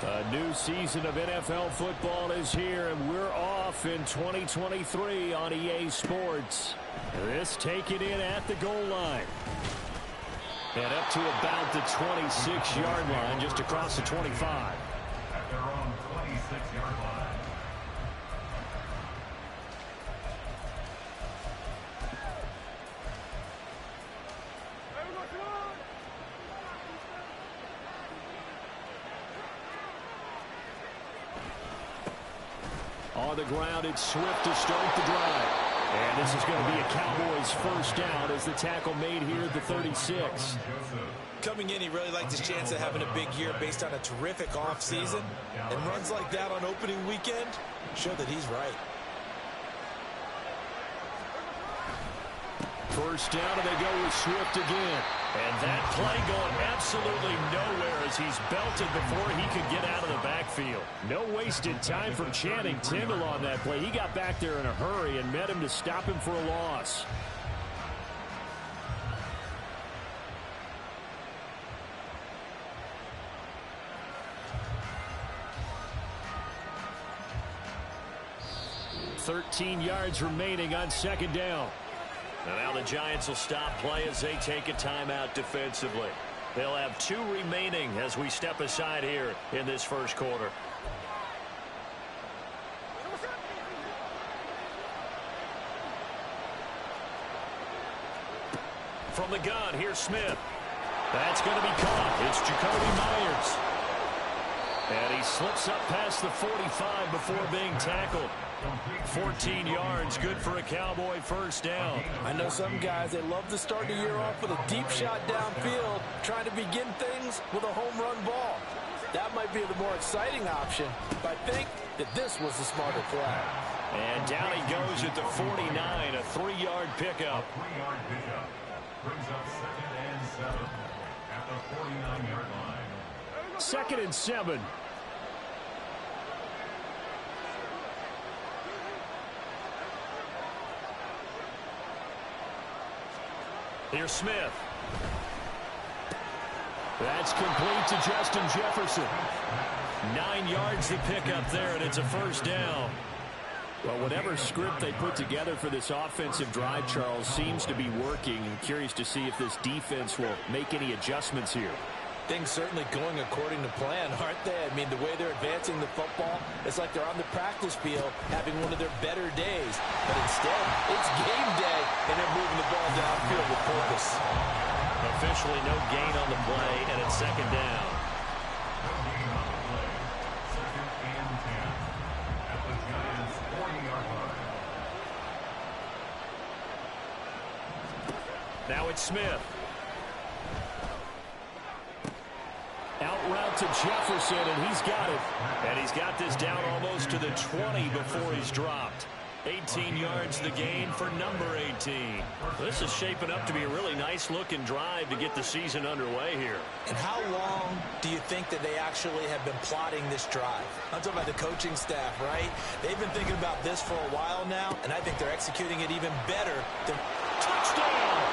A new season of NFL football is here, and we're off in 2023 on EA Sports. This taken in at the goal line. And up to about the 26-yard line, just across the 25. At their own 26-yard line. On the ground, it's Swift to start the drive. And this is going to be a Cowboys first down as the tackle made here at the 36. Coming in, he really liked his chance of having a big year based on a terrific offseason. And runs like that on opening weekend show that he's right. First down, and they go with Swift again. And that play going absolutely nowhere as he's belted before he could get out of the backfield. No wasted time from Channing Tindall on that play. He got back there in a hurry and met him to stop him for a loss. $13 yards remaining on second down. And now the Giants will stop play as they take a timeout defensively. They'll have 2 remaining as we step aside here in this first quarter. From the gun, here's Smith. That's going to be caught. It's Jacoby Myers. And he slips up past the 45 before being tackled. 14 yards, good for a Cowboy first down. I know some guys, they love to start the year off with a deep shot downfield, trying to begin things with a home run ball. That might be the more exciting option, but I think that this was the smarter play. And down he goes at the 49, a 3-yard pickup. A 3-yard pickup brings up 2nd and 7 at the 49-yard line. 2nd and 7. Here's Smith. That's complete to Justin Jefferson. 9 yards to pick up there, and it's a first down. Well, whatever script they put together for this offensive drive, Charles, seems to be working. I'm curious to see if this defense will make any adjustments here. Things certainly going according to plan, aren't they? I mean, the way they're advancing the football, it's like they're on the practice field having one of their better days. But instead, it's game day, and they're moving the ball downfield with purpose. Officially no gain on the play, and it's second down. No gain on the play. 2nd and 10 at the Giants' 40-yard line. Now it's Smith. Out route to Jefferson, and he's got it. And he's got this down almost to the 20 before he's dropped. 18 yards the gain for number 18. This is shaping up to be a really nice-looking drive to get the season underway here. And how long do you think that they actually have been plotting this drive? I'm talking about the coaching staff, right? They've been thinking about this for a while now, and I think they're executing it even better than... Touchdown!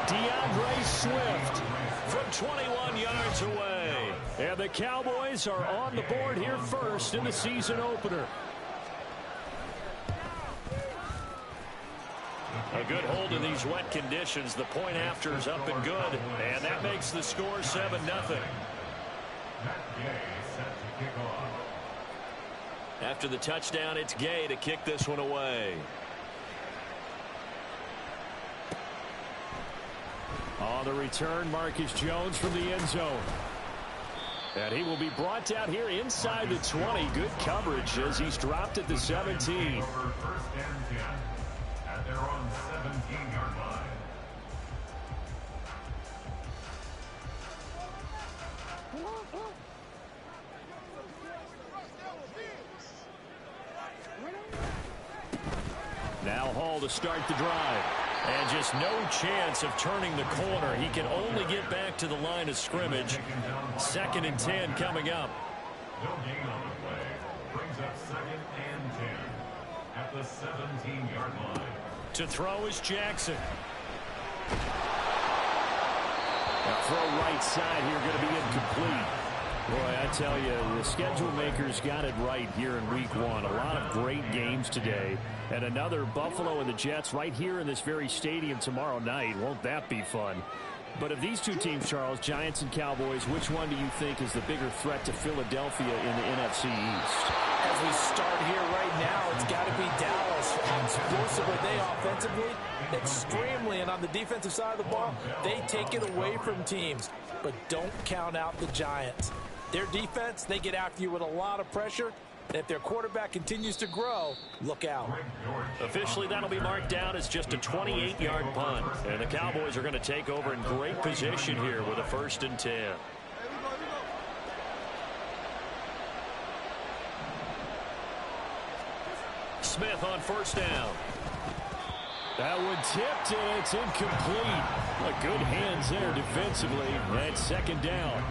DeAndre Swift from 21 yards away. And the Cowboys are on the board here first in the season opener. A good hold in these wet conditions. The point after is up and good. And that makes the score 7-0. Matt Gay set to kick off. After the touchdown, it's Gay to kick this one away. On the return, Marcus Jones from the end zone. And he will be brought down here inside the 20. Good coverage as he's dropped at the 17. Over 1st and 10 at their own 17-yard line. Now Hall to start the drive. And just no chance of turning the corner. He can only get back to the line of scrimmage. 2nd and 10 coming up. No gain on the play. Brings up 2nd and 10 at the 17-yard line. To throw is Jackson. Throw right side here going to be incomplete. Boy, I tell you, the schedule makers got it right here in week 1. A lot of great games today. And another Buffalo and the Jets right here in this very stadium tomorrow night. Won't that be fun? But of these two teams, Charles, Giants and Cowboys, which one do you think is the bigger threat to Philadelphia in the NFC East? As we start here right now, it's got to be Dallas. How explosive are they offensively? Extremely. And on the defensive side of the ball, they take it away from teams. But don't count out the Giants. Their defense, they get after you with a lot of pressure. And if their quarterback continues to grow, look out. Officially, that'll be marked down as just a 28-yard punt. And the Cowboys are going to take over in great position here with a 1st and 10. Smith on 1st down. That one tipped, and it's incomplete. Good hands there defensively. And 2nd down.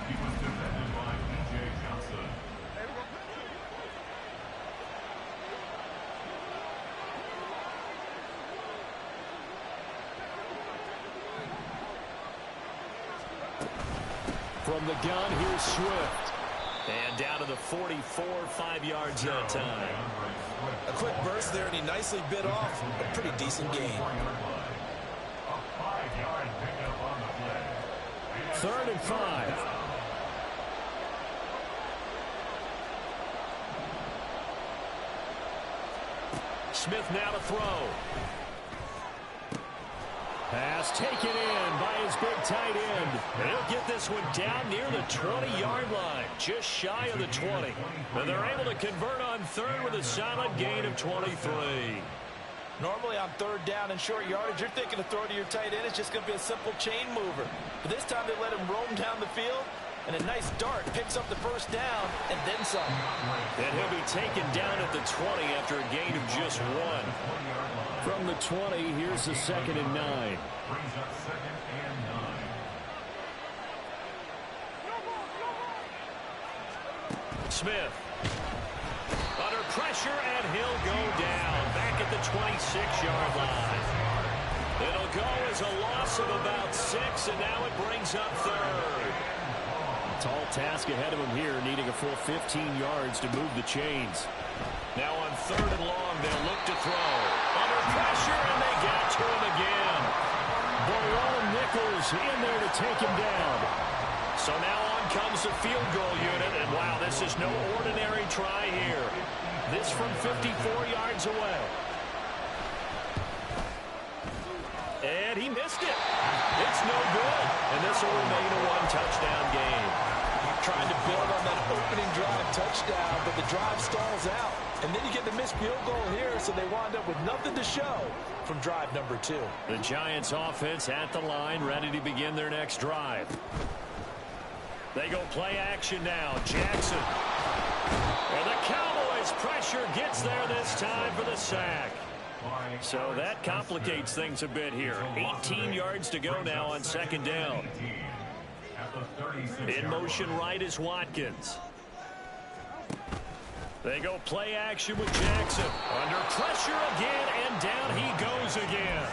He was defended by B.J. Johnson. From the gun, here's Swift. And down to the 44, 5 yards that time. A quick burst there, and he nicely bit off a pretty decent gain. A 5-yard pickup on the play. 3rd and 5. Smith now to throw. Pass taken in by his big tight end. And he'll get this one down near the 20-yard line, just shy of the 20. And they're able to convert on 3rd with a solid gain of 23. Normally on 3rd down and short yardage, you're thinking to throw to your tight end. It's just going to be a simple chain mover. But this time they let him roam down the field. And a nice dart picks up the 1st down and then some. And he'll be taken down at the 20 after a gain of just 1. From the 20, here's the 2nd and 9. Brings up 2nd and 9. Smith. Under pressure, and he'll go down. Back at the 26-yard line. It'll go as a loss of about 6, and now it brings up 3rd. Tall task ahead of him here, needing a full 15 yards to move the chains. Now on 3rd and long, they'll look to throw. Under pressure, and they got to him again. Barone Nichols in there to take him down. So now on comes the field goal unit, and wow, this is no ordinary try here. This from 54 yards away. And he missed it. It's no good. And this will remain a 1-touchdown game. Trying to build on that opening drive touchdown, but the drive stalls out. And then you get the missed field goal here, so they wind up with nothing to show from drive number 2. The Giants offense at the line, ready to begin their next drive. They go play action now. Jackson. And the Cowboys pressure gets there this time for the sack. So that complicates things a bit here. 18 yards to go now on 2nd down. In motion right is Watkins. They go play action with Jackson. Under pressure again, and down he goes again.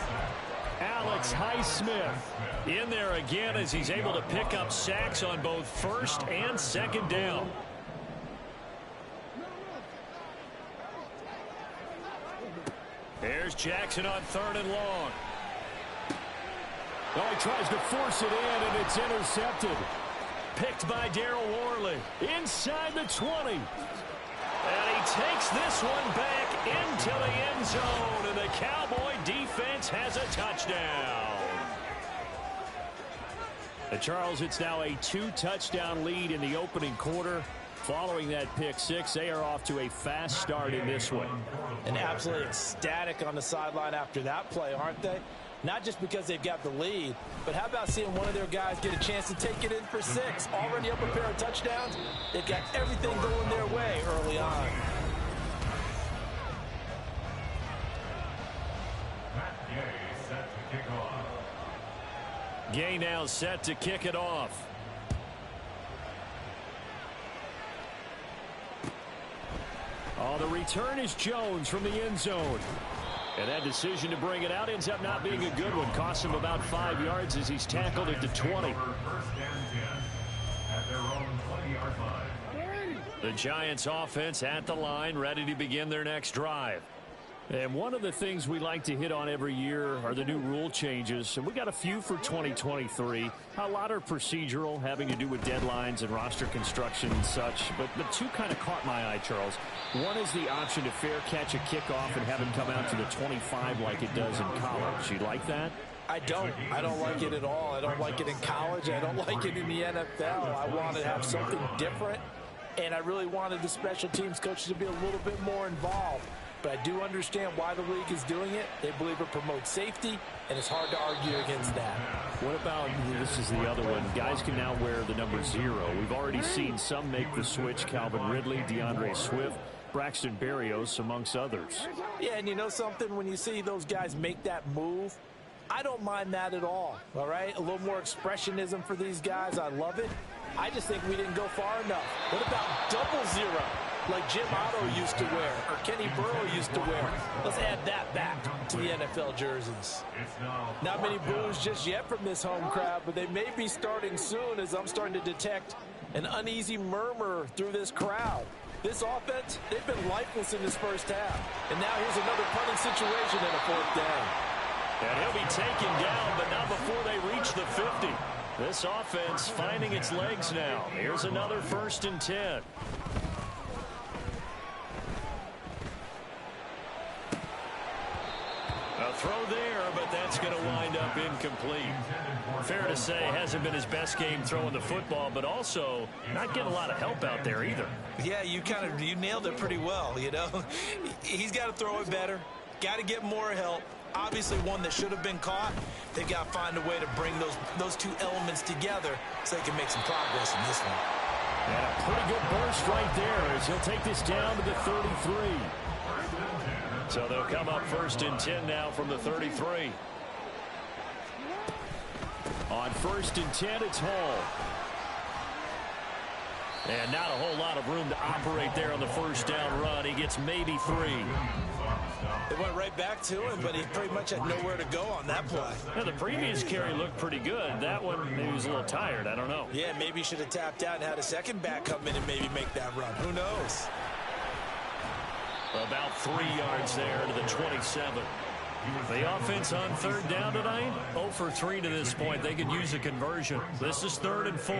Alex Highsmith in there again as he's able to pick up sacks on both 1st and 2nd down. There's Jackson on 3rd and long. Oh, he tries to force it in, and it's intercepted. Picked by Daryl Worley. Inside the 20. And he takes this one back into the end zone, and the Cowboy defense has a touchdown. Charles, it's now a 2-touchdown lead in the opening quarter. Following that pick 6, they are off to a fast start in this one. And absolutely ecstatic on the sideline after that play, aren't they? Not just because they've got the lead, but how about seeing one of their guys get a chance to take it in for 6? Already up a pair of touchdowns. They've got everything going their way early on. Matt Gay set to kick off. Gay now set to kick it off. Oh, the return is Jones from the end zone. And that decision to bring it out ends up not being a good one. Costs him about 5 yards as he's tackled at the 20. First and 10 at their own 20-yard line. The Giants offense at the line, ready to begin their next drive. And one of the things we like to hit on every year are the new rule changes. And we got a few for 2023. A lot are procedural, having to do with deadlines and roster construction and such. But two kind of caught my eye, Charles. One is the option to fair catch a kickoff and have it come out to the 25 like it does in college. You like that? I don't like it at all. I don't like it in college. I don't like it in the NFL. I want to have something different. And I really wanted the special teams coaches to be a little bit more involved. But I do understand why the league is doing it. They believe it promotes safety, and it's hard to argue against that. What about, this is the other one, guys can now wear the number 0. We've already seen some make the switch, Calvin Ridley, DeAndre Swift, Braxton Berrios, amongst others. Yeah, and you know something? When you see those guys make that move, I don't mind that at all right? A little more expressionism for these guys. I love it. I just think we didn't go far enough. What about double 0? Like Jim Otto used to wear, or Kenny Burrow used to wear. Let's add that back to the NFL jerseys. Not many boos just yet from this home crowd, but they may be starting soon as I'm starting to detect an uneasy murmur through this crowd. This offense, they've been lifeless in this first half. And now here's another punting situation and a 4th down. And he'll be taken down, but not before they reach the 50. This offense finding its legs now. Here's another 1st and 10. A throw there, but that's going to wind up incomplete. Fair to say, hasn't been his best game throwing the football, but also not getting a lot of help out there either. Yeah, you nailed it pretty well, you know. He's got to throw it better. Got to get more help. Obviously one that should have been caught. They've got to find a way to bring those two elements together so they can make some progress in this one. And a pretty good burst right there as he'll take this down to the 33. So they'll come up 1st and 10 now from the 33. On 1st and 10, it's Hall. And not a whole lot of room to operate there on the 1st down run. He gets maybe 3. They went right back to him, but he pretty much had nowhere to go on that play. Now, the previous carry looked pretty good. That one, maybe he was a little tired. I don't know. Yeah, maybe he should have tapped out and had a second back come in and maybe make that run. Who knows? About 3 yards there to the 27. The offense on 3rd down tonight, 0 for 3 to this point. They could use a conversion. This is 3rd and 4.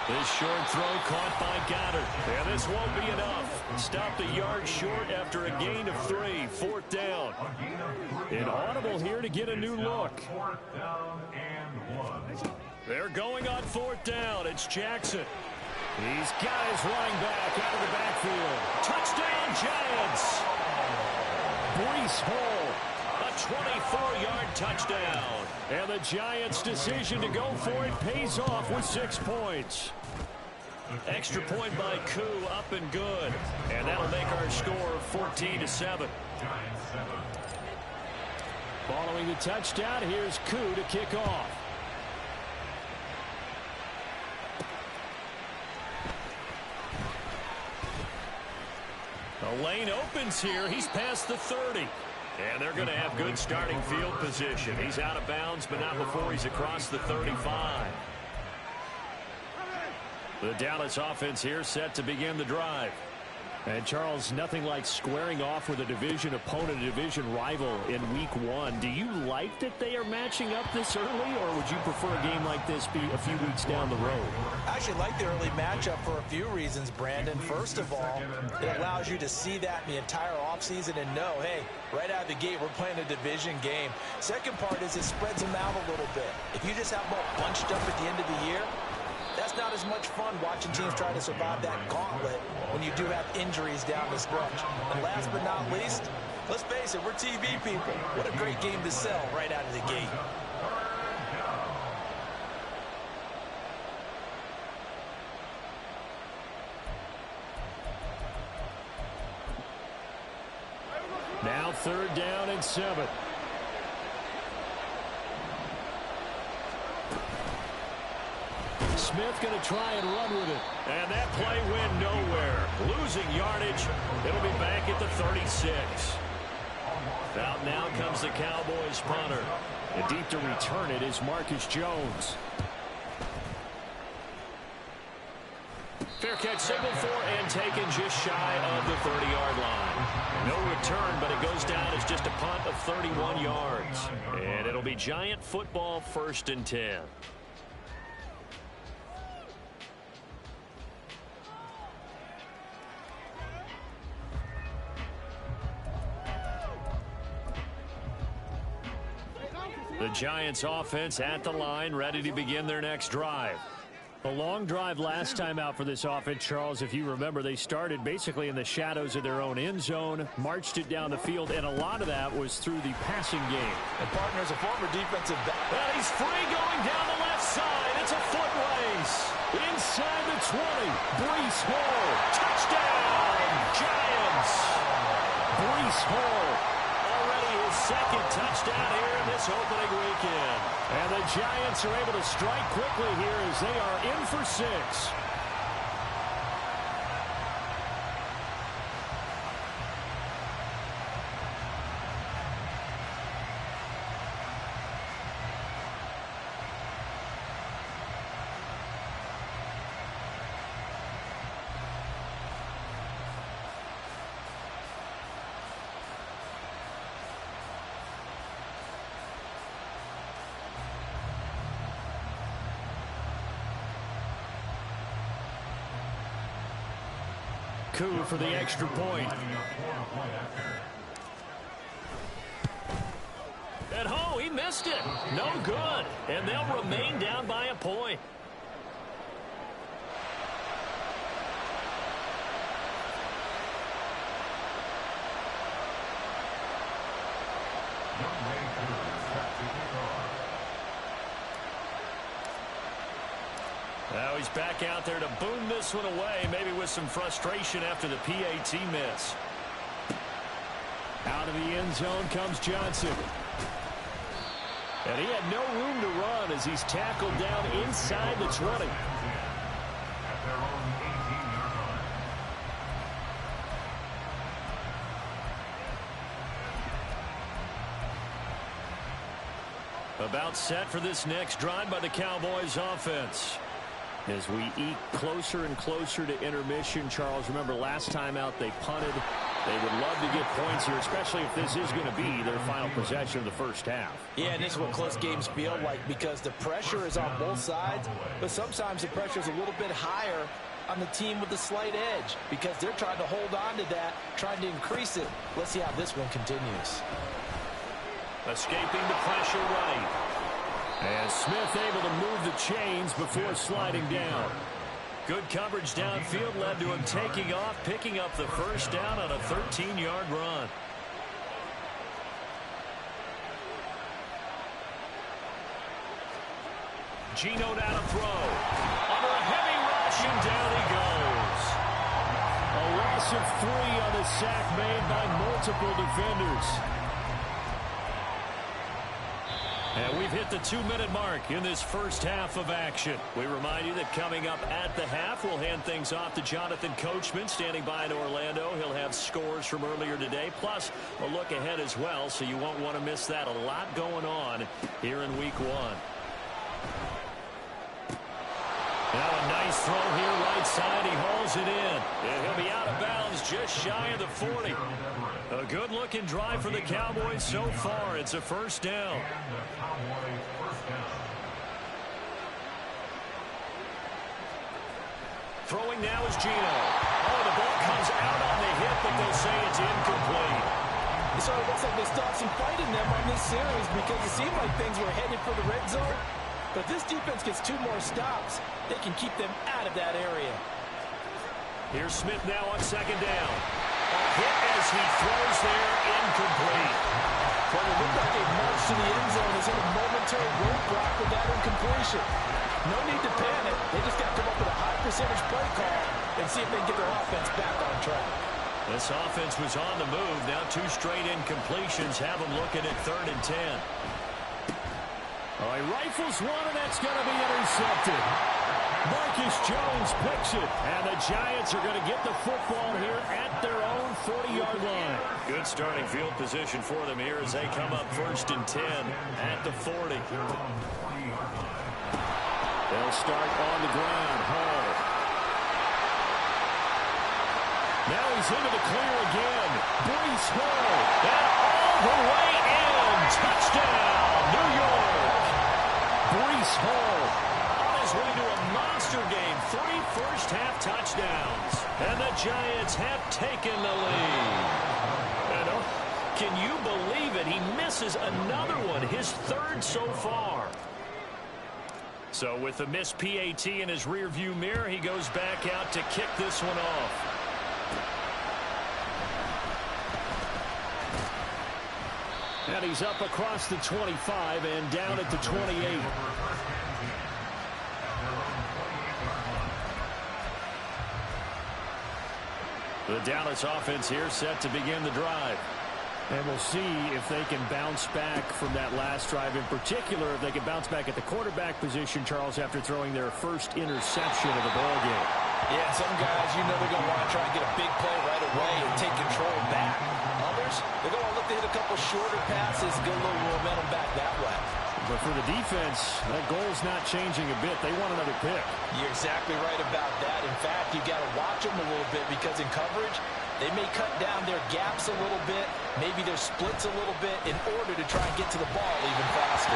This short throw caught by Goddard. And this won't be enough. Stopped a yard short after a gain of 3. 4th down. An audible here to get a new look. They're going on 4th down. It's Jackson. He's got his running back out of the backfield. Touchdown, Giants! Breece Hall, a 24-yard touchdown. And the Giants' decision to go for it pays off with 6 points. Extra point by Koo, up and good. And that'll make our score 14-7. Following the touchdown, here's Koo to kick off. The lane opens here. He's past the 30. And they're going to have good starting field position. He's out of bounds, but not before he's across the 35. The Dallas offense here set to begin the drive. And, Charles, nothing like squaring off with a division opponent, a division rival in week 1. Do you like that they are matching up this early, or would you prefer a game like this be a few weeks down the road? I actually like the early matchup for a few reasons, Brandon. First of all, it allows you to see that in the entire offseason and know, hey, right out of the gate, we're playing a division game. Second part is it spreads them out a little bit. If you just have them all bunched up at the end of the year, that's not as much fun watching teams try to survive that gauntlet when you do have injuries down the stretch. And last but not least, let's face it, we're TV people. What a great game to sell right out of the gate. Now 3rd down and 7. Smith going to try and run with it. And that play went nowhere. Losing yardage. It'll be back at the 36. Out now comes the Cowboys punter. And deep to return it is Marcus Jones. Fair catch signaled for and taken just shy of the 30-yard line. No return, but it goes down as just a punt of 31 yards. And it'll be Giant football, 1st and 10. The Giants offense at the line, ready to begin their next drive. A long drive last time out for this offense, Charles. If you remember, they started basically in the shadows of their own end zone, marched it down the field, and a lot of that was through the passing game. And partner's a former defensive back. Well, he's free going down the left side. It's a foot race. Inside the 20. Breece Hall. Touchdown, Giants. Breece Hall. Already his 2nd touchdown here in this opening weekend. And the Giants are able to strike quickly here as they are in for 6. Coup for the extra point. At home, he missed it. No good. And they'll remain down by a point. Now he's back out there to boom this one away, maybe with some frustration after the PAT miss. Out of the end zone comes Johnson. And he had no room to run as he's tackled down inside the 20. At their own 18-yard line. About set for this next drive by the Cowboys offense. As we eke closer and closer to intermission, Charles, remember last time out they punted. They would love to get points here, especially if this is going to be their final possession of the first half. Yeah, and this is what close games feel like because the pressure is on both sides, but sometimes the pressure is a little bit higher on the team with the slight edge because they're trying to hold on to that, trying to increase it. Let's see how this one continues. Escaping the pressure right. And Smith able to move the chains before sliding down. Good coverage downfield led to him taking off, picking up the first down on a 13-yard run. Geno down to throw. Under a heavy rush, and down he goes. A loss of 3 on the sack made by multiple defenders. And we've hit the 2-minute mark in this first half of action. We remind you that coming up at the half, we'll hand things off to Jonathan Coachman, standing by in Orlando. He'll have scores from earlier today, plus a look ahead as well, so you won't want to miss that. A lot going on here in Week 1. Now a nice throw here, right side. He hauls it in. And he'll be out of bounds just shy of the 40. A good-looking drive for the Cowboys so far. It's a first down. Throwing now is Geno. Oh, the ball comes out on the hit, but they'll say it's incomplete. So it looks like they stopped some fight in them on this series because it seemed like things were headed for the red zone. But this defense gets 2 more stops. They can keep them out of that area. Here's Smith now on second down. A hit as he throws there, incomplete. Well, it looked like they marched to the end zone as in a momentary roadblock with that incompletion. No need to panic. They just got to come up with a high percentage play call and see if they can get their offense back on track. This offense was on the move. Now 2 straight incompletions have them looking at 3rd and 10. Oh, he rifles one, and that's going to be intercepted. Marcus Jones picks it, and the Giants are going to get the football here at their own 40-yard line. Good starting field position for them here as they come up 1st and 10 at the 40. They'll start on the ground. Hall. Now he's into the clear again. Breece Hall. And all the way in. Touchdown, New York. Breece Hall on his way to a monster game. 3 first-half touchdowns. And the Giants have taken the lead. And can you believe it? He misses another one, his 3rd so far. So with the missed PAT in his rearview mirror, he goes back out to kick this one off. And he's up across the 25 and down at the 28. The Dallas offense here set to begin the drive. And we'll see if they can bounce back from that last drive. In particular, if they can bounce back at the quarterback position, Charles, after throwing their first interception of the ballgame. Yeah, some guys, you know they're going to want to try and get a big play right away and take control back. Others, they're going to look to hit a couple shorter passes, get a little momentum back that way. But for the defense, that goal's not changing a bit. They want another pick. You're exactly right about that. In fact, you got to watch them a little bit because in coverage, they may cut down their gaps a little bit, maybe their splits a little bit in order to try and get to the ball even faster.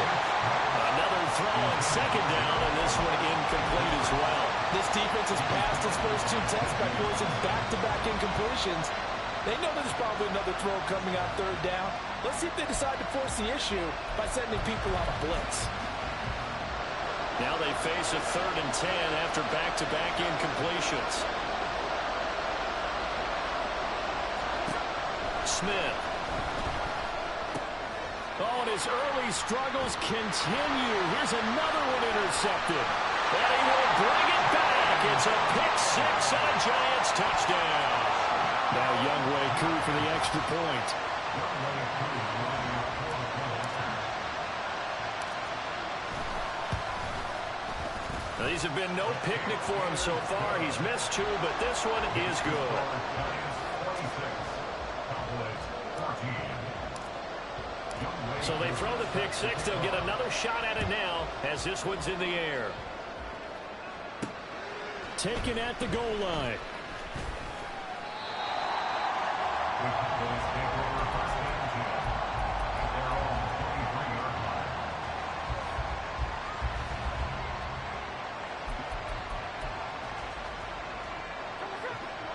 Another throw on 2nd down, and this one incomplete as well. This defense has passed its first 2 tests by forcing back-to-back incompletions. They know there's probably another throw coming out 3rd down. Let's see if they decide to force the issue by sending people on a blitz. Now they face a 3rd and 10 after back-to-back incompletions. Smith. Oh, and his early struggles continue. Here's another one intercepted. And he will bring it back. It's a pick-6 and a Giants touchdown. Now Younghoe Koo for the extra point. Now, these have been no picnic for him so far. He's missed 2, but this one is good. So they throw the pick-6. They'll get another shot at it now as this one's in the air. Taken at the goal line.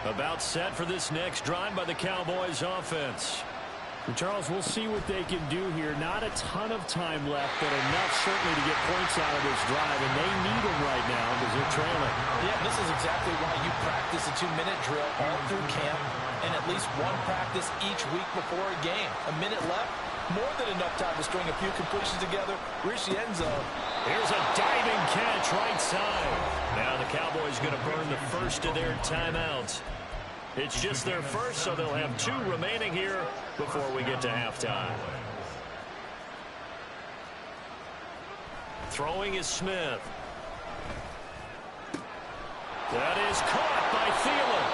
About set for this next drive by the Cowboys offense. And Charles, we'll see what they can do here. Not a ton of time left, but enough certainly to get points out of this drive, and they need them right now because they're trailing. Yeah, this is exactly why you practice a 2-minute drill all through camp and at least one practice each week before a game. A minute left, more than enough time to string a few completions together, reach the end zone. Here's a diving catch right side. Now the Cowboys going to burn the first of their timeouts. It's just their first, so they'll have 2 remaining here before we get to halftime. Throwing is Smith. That is caught by Thielen.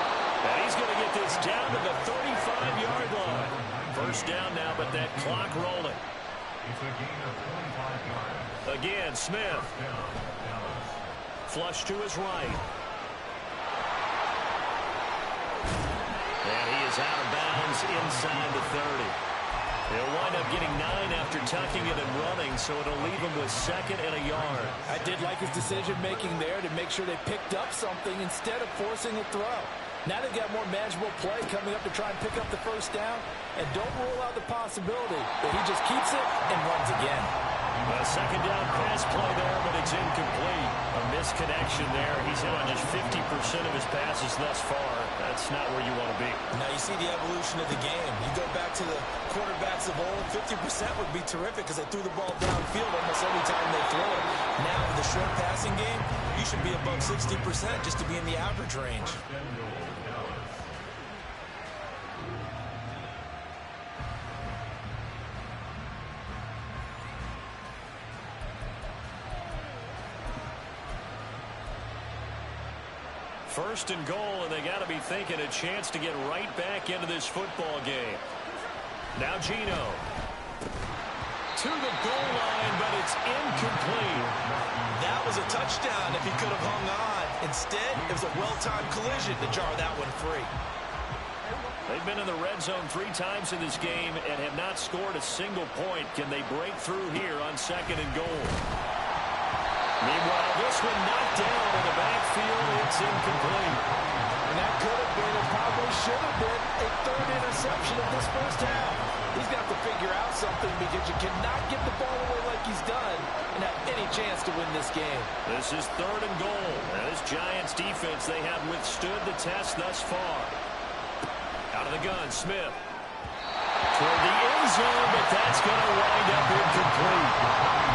And he's going to get this down to the 35-yard line. First down now, but that clock rolling. Again, Smith. Flush to his right. And he is out of bounds inside the 30. They'll wind up getting 9 after tucking it and running, so it'll leave him with 2nd and a yard. I did like his decision-making there to make sure they picked up something instead of forcing a throw. Now they've got more manageable play coming up to try and pick up the first down, and don't rule out the possibility that he just keeps it and runs again. A 2nd down pass play there, but it's incomplete. A misconnection there. He's hit on just 50% of his passes thus far. That's not where you want to be. Now you see the evolution of the game. You go back to the quarterbacks of old, 50% would be terrific because they threw the ball downfield almost every time they throw it. Now with the short passing game, you should be above 60% just to be in the average range. First and goal, and they got to be thinking a chance to get right back into this football game. Now Geno. To the goal line, but it's incomplete. That was a touchdown if he could have hung on. Instead, it was a well-timed collision to jar that one free. They've been in the red zone 3 times in this game and have not scored a single point. Can they break through here on second and goal? Meanwhile, this one knocked down in the backfield. It's incomplete. And that could have been, and probably should have been, a third interception of this first half. He's got to figure out something because you cannot give the ball away like he's done and have any chance to win this game. This is third and goal. Now, this Giants defense, they have withstood the test thus far. Out of the gun, Smith. Toward the end zone, but that's going to wind up incomplete.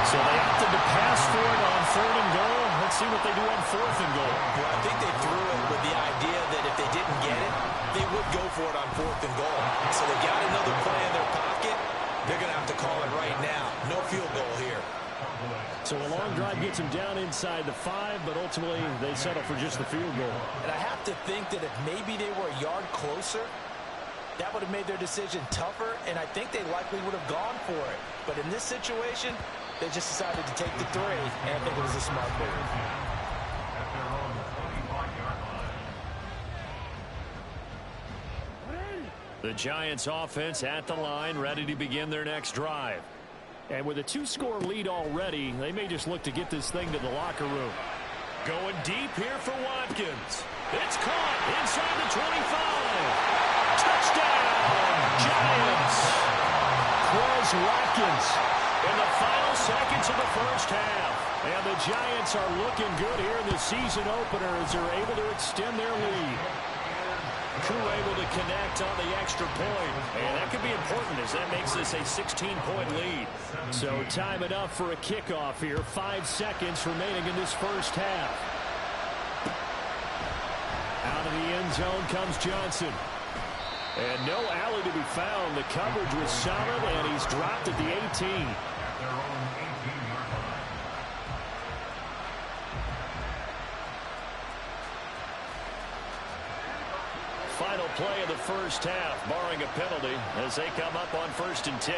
So they opted to pass for it on third and goal. Let's see what they do on fourth and goal. Well, I think they threw it with the idea that if they didn't get it, they would go for it on fourth and goal. So they got another play in their pocket. They're going to have to call it right now. No field goal here. So a long drive gets them down inside the 5, but ultimately they settle for just the field goal. And I have to think that if maybe they were a yard closer, that would have made their decision tougher, and I think they likely would have gone for it. But in this situation, they just decided to take the 3, and I think it was a smart move. At their own 25-yard line. The Giants offense at the line, ready to begin their next drive. And with a 2-score lead already, they may just look to get this thing to the locker room. Going deep here for Watkins. It's caught inside the 25. Touchdown, Giants. Quez Watkins in the final seconds of the first half. And the Giants are looking good here in the season opener as they're able to extend their lead. Koo able to connect on the extra point. And that could be important as that makes this a 16-point lead. So time enough for a kickoff here. 5 seconds remaining in this first half. Out of the end zone comes Johnson. And no alley to be found. The coverage was solid, and he's dropped at the 18. At their own 18-yard line. Final play of the first half, barring a penalty, as they come up on 1st and 10.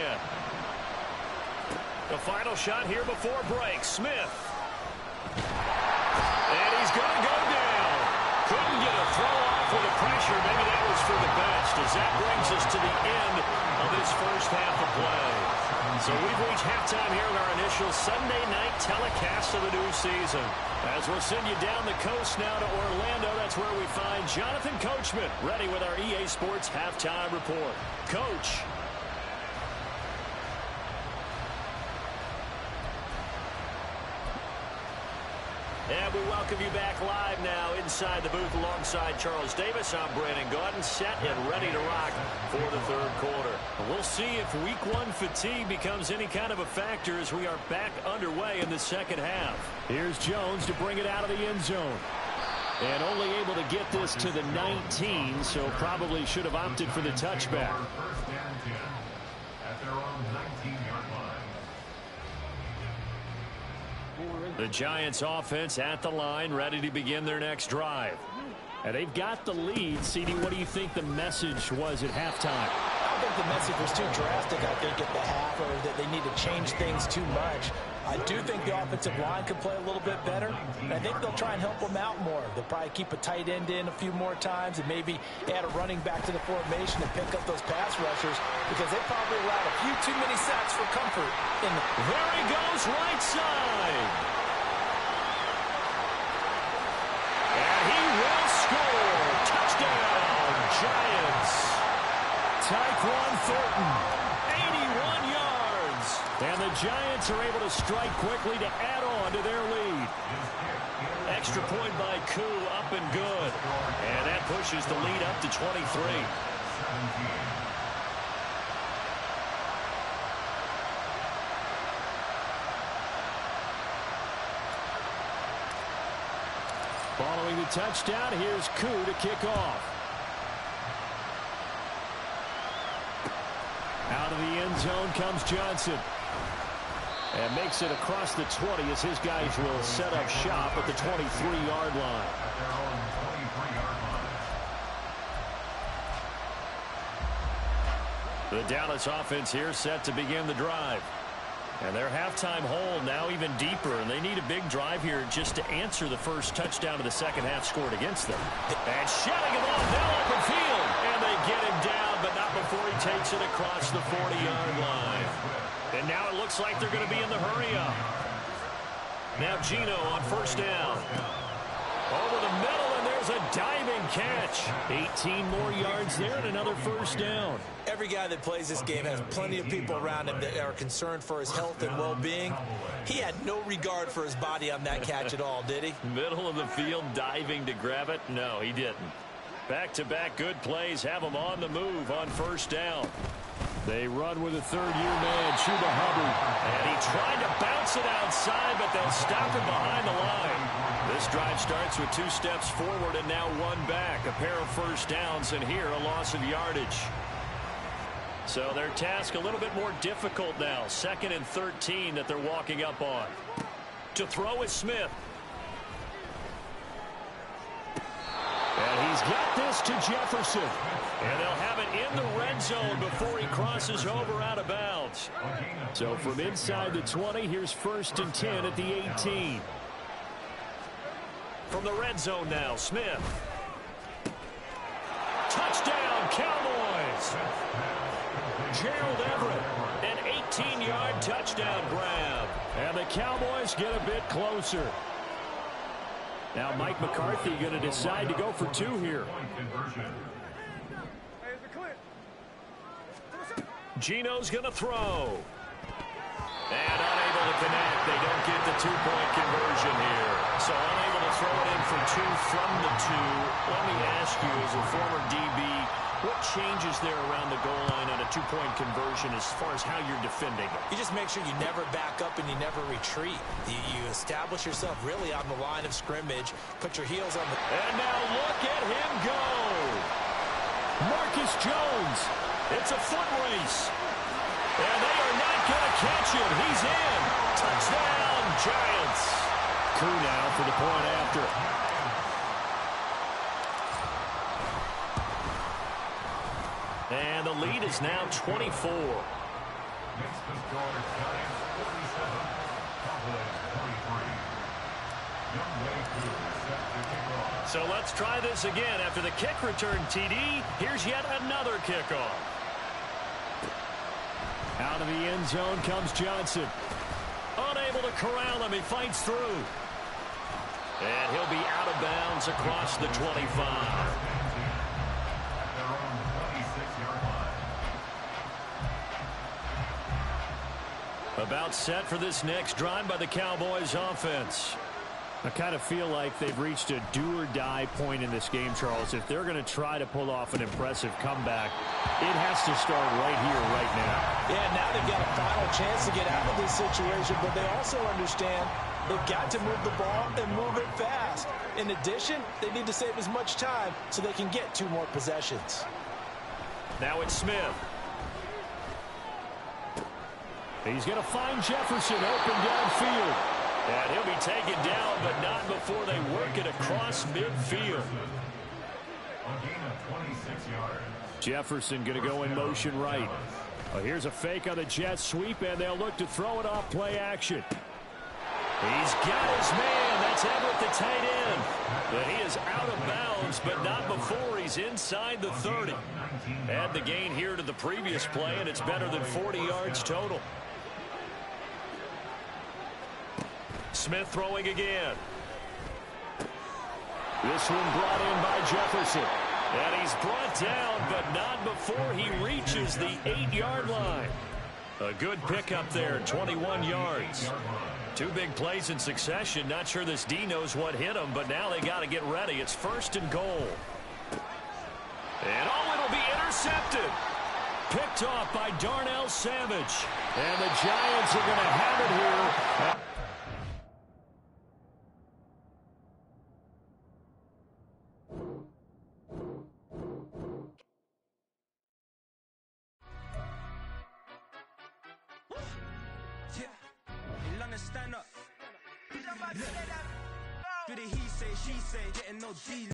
The final shot here before break. Smith. And he's going to go down. Couldn't get a throw off with the pressure. Maybe that was for the best, as that brings us to the end of this first half of play. So we've reached halftime here in our initial Sunday night telecast of the new season. As we'll send you down the coast now to Orlando, that's where we find Jonathan Coachman, ready with our EA Sports Halftime Report. Coach. And we welcome you back live now inside the booth alongside Charles Davis. I'm Brandon Gaudin, set and ready to rock for the third quarter. We'll see if week 1 fatigue becomes any kind of a factor as we are back underway in the second half. Here's Jones to bring it out of the end zone. And only able to get this to the 19, so probably should have opted for the touchback. 1st and 10. At their own 19-yard line. The Giants offense at the line, ready to begin their next drive. And they've got the lead. CD, what do you think the message was at halftime? I think the message was too drastic, I think, at the half, or that they need to change things too much. I do think the offensive line could play a little bit better, and I think they'll try and help them out more. They'll probably keep a tight end in a few more times and maybe add a running back to the formation and pick up those pass rushers, because they probably allowed a few too many sacks for comfort. There he goes, right side. And he will score. Touchdown, Giants. Tyquan Thornton, 81 yards. And the Giants are able to strike quickly to add on to their lead. Extra point by Koo, up and good. And that pushes the lead up to 23. Following the touchdown, here's Koo to kick off. Out of the end zone comes Johnson. And makes it across the 20 as his guys will set up shop at the 23-yard line. At their own 23 The Dallas offense here set to begin the drive. And their halftime hole now even deeper, and they need a big drive here just to answer the first touchdown of the second half scored against them. And shouting him off now open field. And they get him down, but not before he takes it across the 40-yard line. And now it looks like they're going to be in the hurry-up. Now Geno on first down. Over the middle, and there's a diving catch. 18 more yards there and another first down. Every guy that plays this game has plenty of people around him that are concerned for his health and well-being. He had no regard for his body on that catch at all, did he? Middle of the field, diving to grab it? No, he didn't. Back-to-back good plays have him on the move on first down. They run with a third-year man, Chuba Hubbard. And he tried to bounce it outside, but they'll stop him behind the line. This drive starts with 2 steps forward and now 1 back. A pair of first downs, and here a loss of yardage. So their task a little bit more difficult now. 2nd and 13 that they're walking up on. To throw is Smith. And he's got this to Jefferson. And they'll have it in the red zone before he crosses over out of bounds. So from inside the 20, here's 1st and 10 at the 18. From the red zone now, Smith. Touchdown, Cowboys! Gerald Everett, an 18-yard touchdown grab. And the Cowboys get a bit closer. Now Mike McCarthy going to decide to go for 2 here. Geno's going to throw. And unable to connect. They don't get the 2-point conversion here. So unable to throw it in for 2 from the 2. Let me ask you, as a former DB, what changes there around the goal line on a 2-point conversion as far as how you're defending it? You just make sure you never back up and you never retreat. You establish yourself really on the line of scrimmage. Put your heels on the... And now look at him go. Marcus Jones. It's a foot race. And they are not going to catch him. He's in. Touchdown, Giants. Crew now for the point after. And the lead is now 24. Next to score, Giants 47, Cowboys 23. Young Wade Crew set to kick off. So let's try this again. After the kick return, TD, here's yet another kickoff. Out of the end zone comes Johnson. Unable to corral him. He fights through. And he'll be out of bounds across the 25. About set for this next drive by the Cowboys offense. I kind of feel like they've reached a do-or-die point in this game, Charles. If they're going to try to pull off an impressive comeback, it has to start right here, right now. Yeah, now they've got a final chance to get out of this situation, but they also understand they've got to move the ball and move it fast. In addition, they need to save as much time so they can get 2 more possessions. Now it's Smith. He's going to find Jefferson open downfield. And he'll be taken down, but not before they work it across midfield. Jefferson going to go in motion right. Well, here's a fake on the jet sweep, and they'll look to throw it off play action. He's got his man. That's Everett, the tight end. But he is out of bounds, but not before he's inside the 30. Add the gain here to the previous play, and it's better than 40 yards total. Smith throwing again. This one brought in by Jefferson. And he's brought down, but not before he reaches the 8-yard line. A good pickup there, 21 yards. 2 big plays in succession. Not sure this D knows what hit him, but now they got to get ready. It's 1st and goal. And it'll be intercepted. Picked off by Darnell Savage. And the Giants are going to have it here. Stand up. Do the he say, she say, getting no deal.